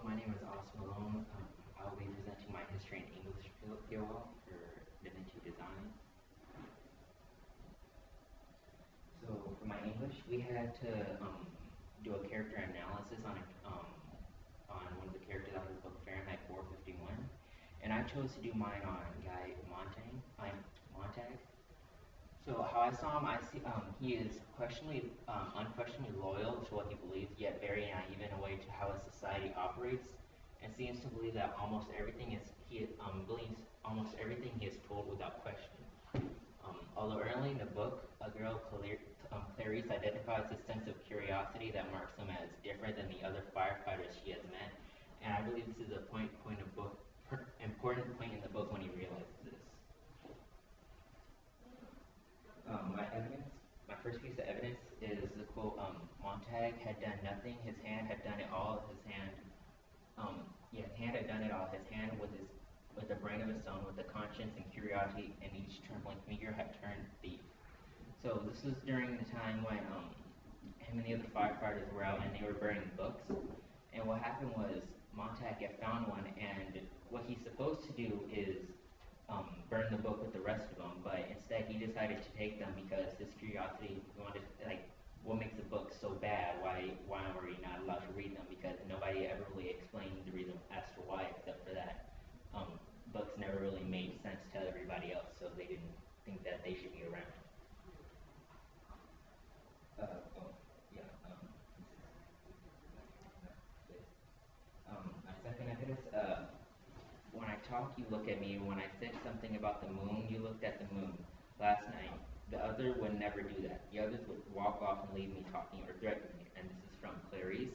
my name is Malone. I will be presenting my history and English POL for DaVinci Design. So for my English, we had to do a character analysis on one of the characters out of the book Fahrenheit 451, and I chose to do mine on Guy Montag. So how I saw him, I see he is unquestionably loyal to what he believes, yet very naive in a way to how a society operates, and seems to believe that almost everything he believes almost everything he is told without question. Although early in the book, a girl, Clarice, identifies a sense of curiosity that marks him as different than the other firefighters she has met, and I believe this is a important point in the book when he realizes this. My first piece of evidence is the quote, Montag had done nothing, his hand had done it all, his hand had done it all, his hand with the brain of his own, with the conscience and curiosity, and each trembling finger had turned thief. So this was during the time when him and the other firefighters were out and they were burning books, and what happened was Montag had found one, and what he's supposed to do is burn the book with the rest of them, but instead he decided to take them because his curiosity wanted, like, what makes a book so bad? Why are we not allowed to read them? Because nobody ever really explained the reason as to why, except for that books never really made sense to everybody else, so they didn't think that they should be around. My second evidence, when I talk, you look at me. When I said something about the moon, you looked at the moon. Last night, the other would never do that. The others would walk off and leave me talking or threaten me. And this is from Clarice.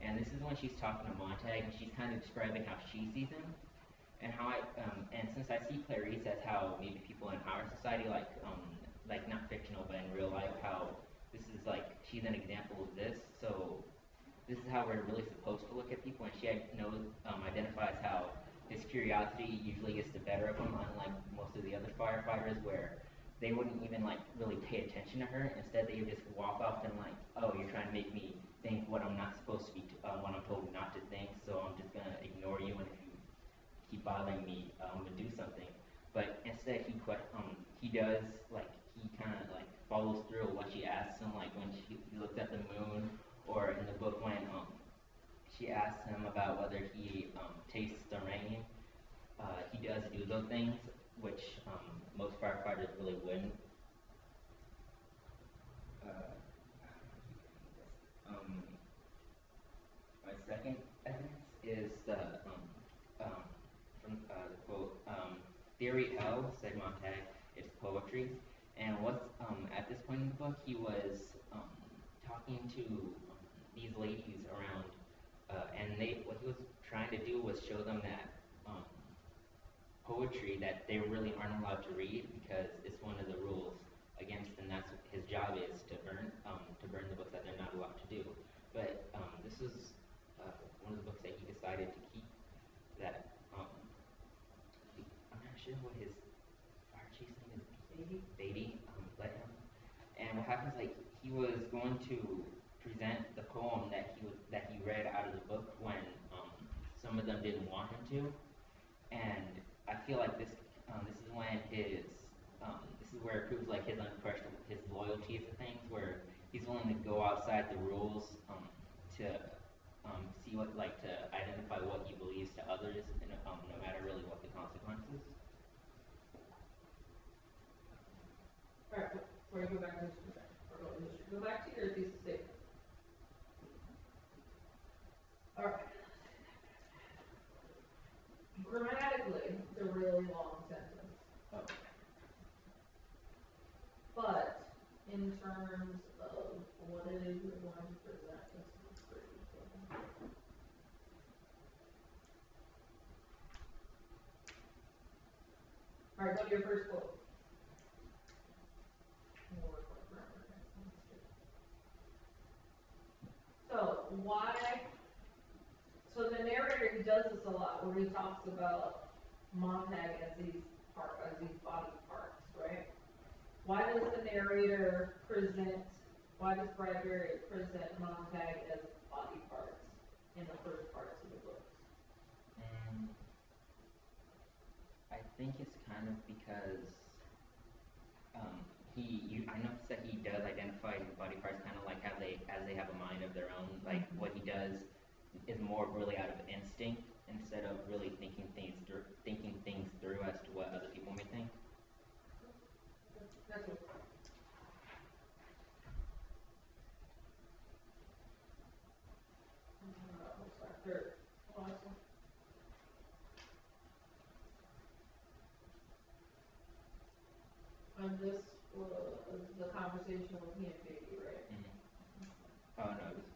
And this is when she's talking to Montag, and she's kind of describing how she sees him. And how and since I see Clarice as how maybe people in our society, like not fictional, but in real life, how this is like, she's an example of this. So this is how we're really supposed to look at people, and she identifies how his curiosity usually gets the better of him, unlike most of the other firefighters, where they wouldn't even really pay attention to her. Instead, they would just walk off and oh, you're trying to make me think what I'm not supposed to be, what I'm told not to think, so I'm just gonna ignore you, and if you keep bothering me, I'm gonna do something. But instead, he does, he kind of follows through what she asks him, like when he looks at the moon, or in the book when she asks him about whether he tastes the rain. He does do those things, which most firefighters really wouldn't. My second evidence is from the quote, "Theory L," said Montag, "is poetry." And at this point in the book, he was talking to these ladies around, and what he was trying to do was show them that poetry that they really aren't allowed to read, because it's one of the rules against, and that's what his job is, to burn the books that they're not allowed to do. But this is one of the books that he decided to keep. That I'm not sure what his fire chief's name is. Beatty let him. And what happens, he was going to present the poem that he read out of the book when some of them didn't want him to, and I feel like this is when this is where it proves his unquestionable, his loyalty to things, where he's willing to go outside the rules to see to identify what he believes to others, and no matter really what the consequences. All right, before you go back to history, go back to your thesis statement. All right. Grammatically, it's a really long sentence. Oh. But in terms of what it is you're going to present, it's pretty simple. All right, go to your first quote. So the narrator, he does this a lot, where he talks about Montag as these body parts, right? Why does Bradbury present Montag as body parts in the first parts of the book? think it's kind of because I noticed that he does identify his body parts kind of like as they have a mind of their own. Like what he does is more really out of instinct instead of really thinking things through as to what other people may think. That's what. Third, last one. And this was the conversation with me and Baby, right? Mm-hmm. Oh no, it was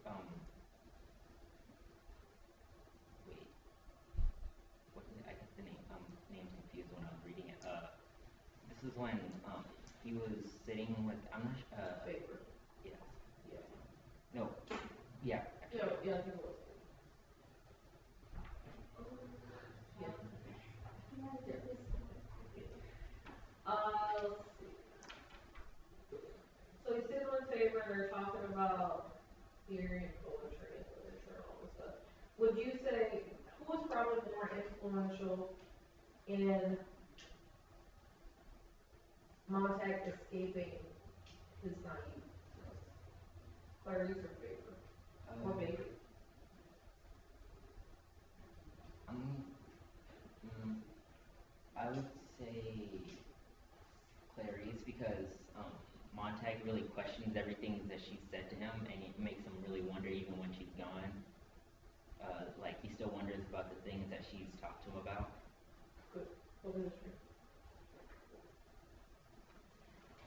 wait, what is it? I got the name's confused when I was reading it. This is when he was sitting with I'm not Paper. yes. Yeah. No. Yeah. Yeah, yeah, I think it was. Yeah. Let's see. So he's sitting on paper and they're talking about theory and poetry and literature and all this stuff. Would you say, who was probably more influential in Montag escaping his naiveness? Clarice or Faber? Or Baby? Um, mm, I would say Clarice because Montag really questions everything that she said to him, and it makes him really wonder even when she's gone. Like he still wonders about the things that she's talked to him about. Good. What is true?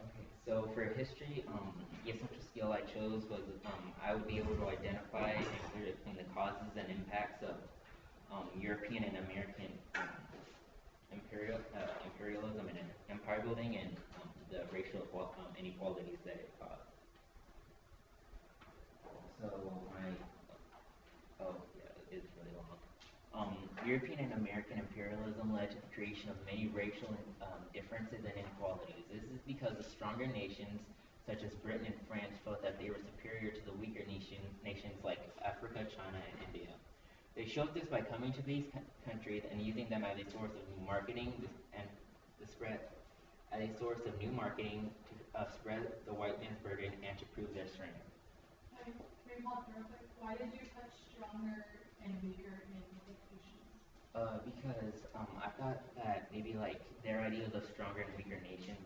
Okay, so for history, the essential skill I chose was I would be able to identify and clear between the causes and impacts of European and American imperialism and empire building and the racial inequalities that it caused. So my oh yeah, it's really long. European and American imperialism led to the creation of many racial differences and inequalities. This is because the stronger nations, such as Britain and France, felt that they were superior to the weaker nations like Africa, China, and India. They showed this by coming to these countries and using them as a source of new marketing and the spread as a source of new marketing to spread the white man's burden and to prove their strength. Can we pause real quick? Why did you put stronger and weaker in implications? Because I thought that maybe like their ideas of stronger and weaker nations,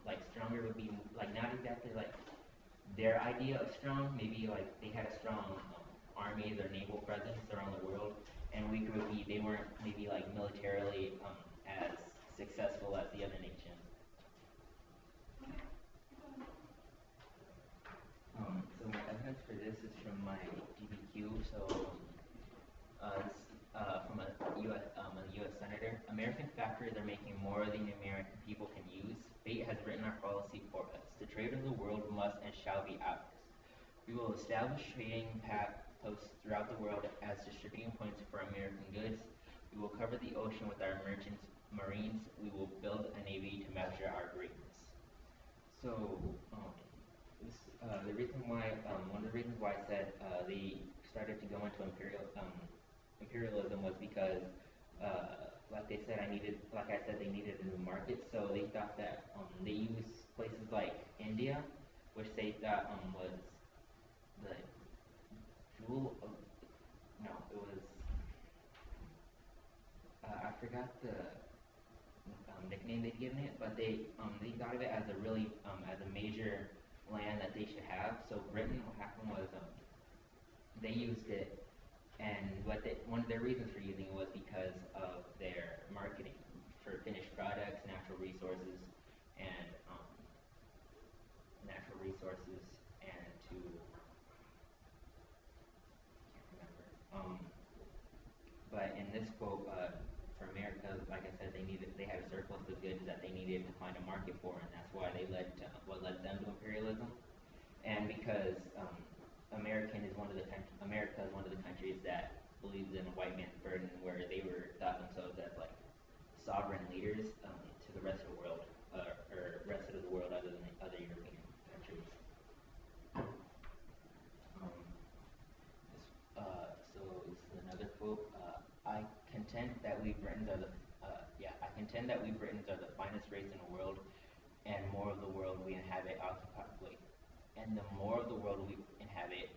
like stronger would be like not exactly like their idea of strong. Maybe like they had a strong armies or naval presence around the world, and weaker would be they weren't maybe like militarily as successful as the other nations. So my evidence for this is from my DBQ. So it's from a U.S. senator. American factories are making more than the American people can use. Fate has written our policy for us. The trade of the world must and shall be ours. We will establish trading posts throughout the world as distributing points for American goods. We will cover the ocean with our merchants, marines. We will build a navy to measure our greatness. So, the reason why, one of the reasons why I said they started to go into imperialism was because, like I said, they needed a new market. So they thought that they used places like India, which they thought was the jewel of, no, it was, I forgot the nickname they'd given it, but they thought of it as a really as a major land that they should have. So Britain, what happened was they used it, and one of their reasons for using it was because of their marketing for finished products, and natural resources, and to can't remember. But in this quote, for America, like I said, they had a surplus of goods that they needed to find a market for, and that's why what led them to imperialism. And because America is one of the countries that believes in a white man's burden, where they thought themselves as like sovereign leaders to the rest of the world, or rest of the world other than other European countries. Um, so this is another quote. I contend that we Britons are the yeah, I contend that we Britons are the finest race in the world, and more of the world we inhabit and the more of the world we inhabit,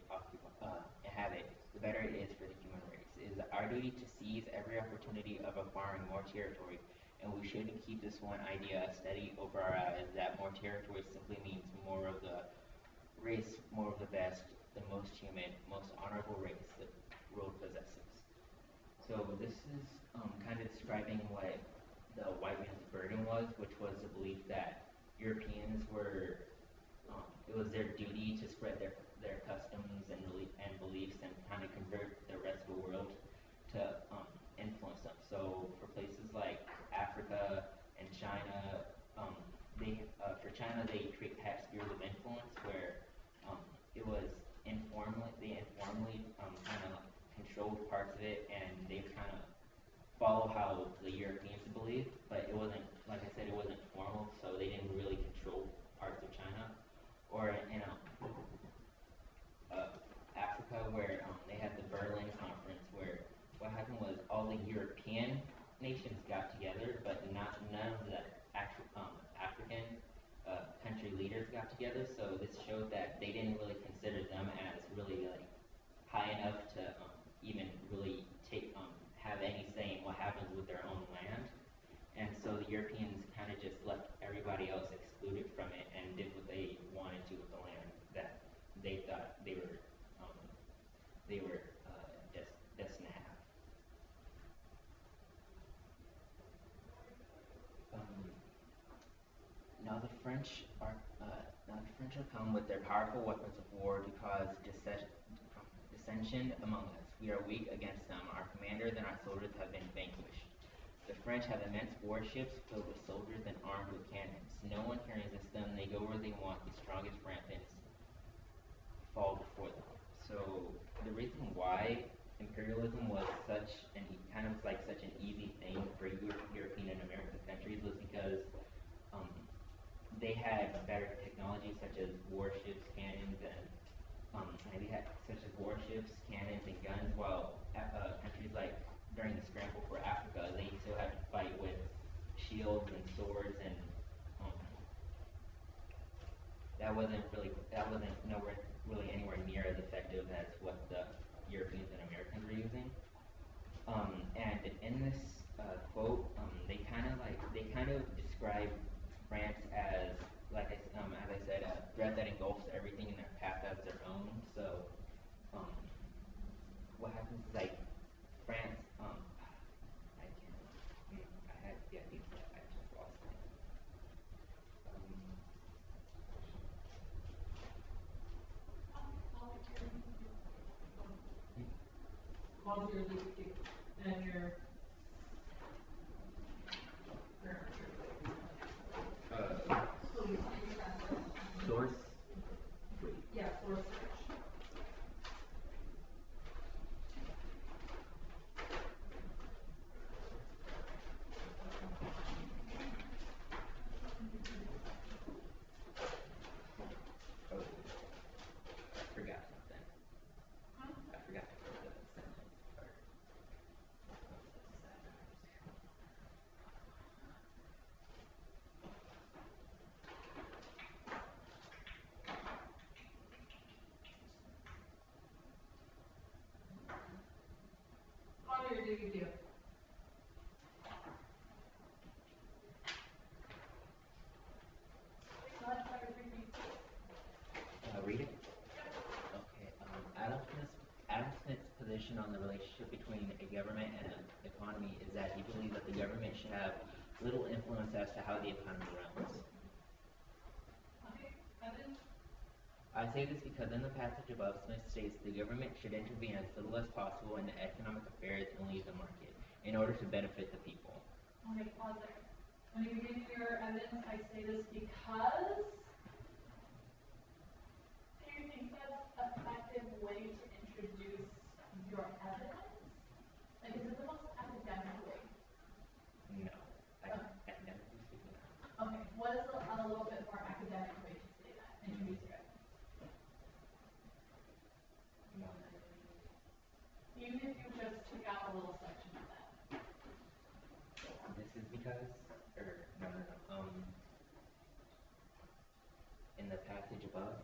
the better it is for the human race. It is our duty to seize every opportunity of acquiring more territory, and we shouldn't keep this one idea steady over our eyes that more territory simply means more of the race, more of the best, the most human, most honorable race the world possesses. So this is kind of describing what the white man's burden was, which was the belief that Europeans were, it was their duty to spread their customs and beliefs and kind of convert the rest of the world to influence them. So for places like Africa and China, for China had spheres of influence where it was they informally kind of controlled parts of it, and they kind of follow how the Europeans believed, but it wasn't, like I said, it wasn't formal, so they didn't really control parts of China. Or in Africa, where they had the Berlin Conference, where what happened was all the European nations got together, but none of the actual African country leaders got together. So this showed that they didn't really consider them as really like high enough to even really have any say in what happens with their own land. And so the Europeans kind of just left everybody else excluded from it and did what they wanted to with the land that they thought they were destined to have. Um, now the French are come with their powerful weapons of war to cause dissension among us. We are weak against them. Our commanders and our soldiers have been vanquished. The French have immense warships filled with soldiers and armed with cannons. No one can resist them. They go where they want. The strongest ramparts fall before them. So the reason why imperialism was such an easy thing for European and American countries was because they had better technology such as warships, cannons, and cannons, and guns, while countries like during the scramble for Africa, they still had to fight with shields and swords, and um, that wasn't nowhere really anywhere near as effective as what the Europeans and Americans were using. And in this quote, they kind of describe France as as I said, a threat that engulfs everything in their path as their own. So um, what happens is like France, I can I had the idea, but I just lost it. What was your least and your Uh, source. yeah, source search. Oh, I forgot something. I forgot to put the sentence part. Connor, do you do? Read it. Okay. Adam Smith's position on the relationship between a government and an economy is that he believes that the government should have little influence as to how the economy runs. Okay, Evan? I say this because in the passage above, Smith states the government should intervene as little as possible in the economic affairs and leave the market in order to benefit the people. Okay, pause there. When you begin your evidence, I say this because, do you think that's an effective way to introduce your evidence? Like, is it the most academic way? No. Okay. Academically speaking, no. Okay, what is a little bit more academic way to say that? Introduce your evidence. No. Even if you just took out a little section of that. This is because, or, no, no, no, in the passage above,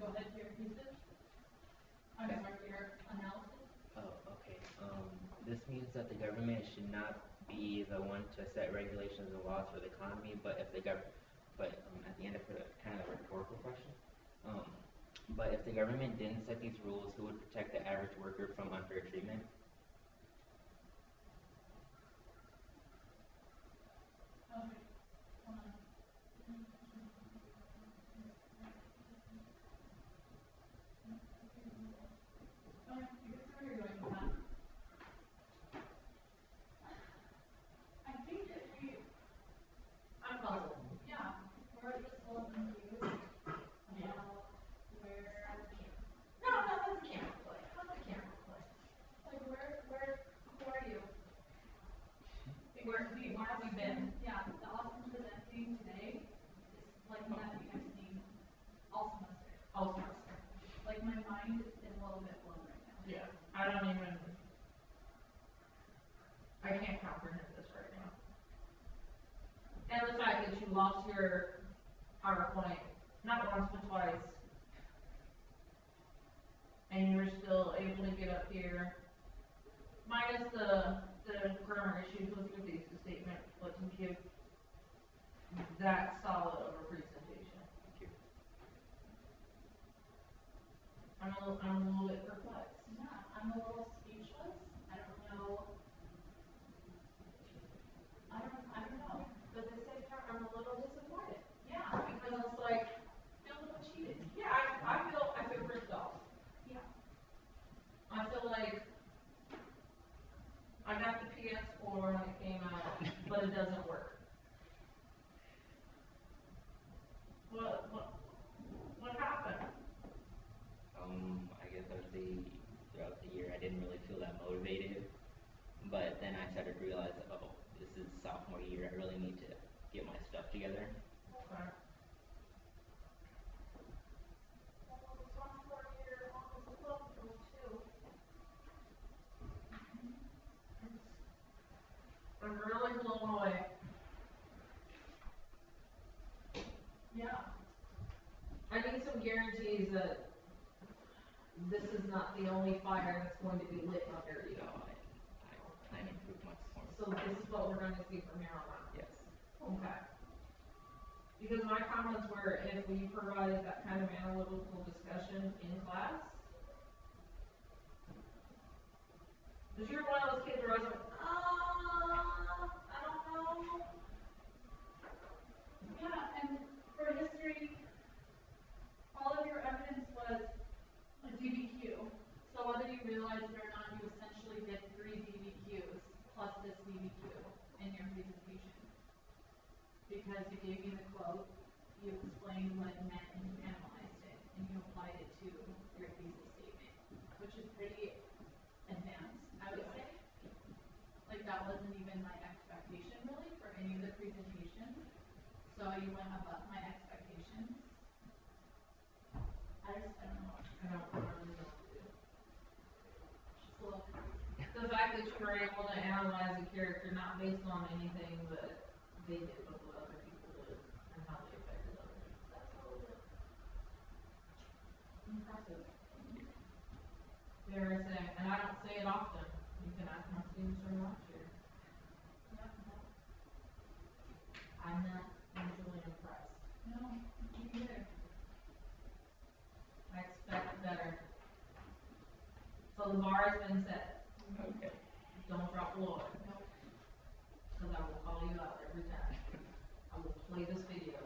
Go ahead to your usage. I'm Okay. sorry, your analysis. oh, okay, this means that the government should not be the one to set regulations and laws for the economy, but if the at the end I put a kind of a rhetorical question. Um, but if the government didn't set these rules, who would protect the average worker from unfair treatment? Okay. Hold on. Okay, I can see where you're going with that. I think if we, I'm puzzled. yeah, we're just a little confused Yeah. about where, No, no, let the camera play, let the camera play. like who are you? Where have we been? Yeah, the awesome presenting today is like nothing I've seen all semester. Oh, semester. Like my mind is a little bit blown right now. Yeah, I don't even, I can't comprehend this right now. And the fact that you lost your PowerPoint, not once but twice. And you're still able to get up here, minus the grammar issues with your thesis statement, but to give that solid of a presentation. Thank you. I'm a little bit perplexed. Yeah, I'm a little speechless. I don't know. I don't know. But at the same time, I'm a little disappointed. Yeah, Because it's like, feel a little cheated. yeah, I feel ripped off. Yeah. I feel like I got the PS4 when it came out, but it doesn't work. What happened? I guess I would say throughout the year I didn't really feel that motivated, but then I started to realize, oh, this is sophomore year, I really need to get my stuff together. Okay. Well, the sophomore year almost closed though too. I'm really blown away. Yeah. I need some guarantees that this is not the only fire that's going to be lit under you. No, I plan to improve my performance. So this is what we're gonna see from here on out. Yes. Okay. Because my comments were, if we provided that kind of analytical discussion in class. Cause you're one of those kids where I was like, I don't know. Yeah, and for history, all of your evidence was a DBQ. So whether you realized it or not, you essentially did 3 DBQs plus this DBQ in your presentation. Because you gave me the quote, you explained what it meant and you analyzed it, and you applied it to your thesis statement, which is pretty advanced, I would say. Like that wasn't even my expectation really for any of the presentations. So you went above my expectations. I don't know. I don't really know what to do. Just a little crazy. The fact that you were able to analyze a character not based on anything that they did, but what other people did and how they affected other people. That's a little bit impressive. Dare I say, and I don't say it often. You can ask my students from last year. Yep, no. I'm not usually impressed. No, me neither. I expect better. So the bar has been set. Okay. Don't drop below it, Nope. because I will call you out every time. I will play this video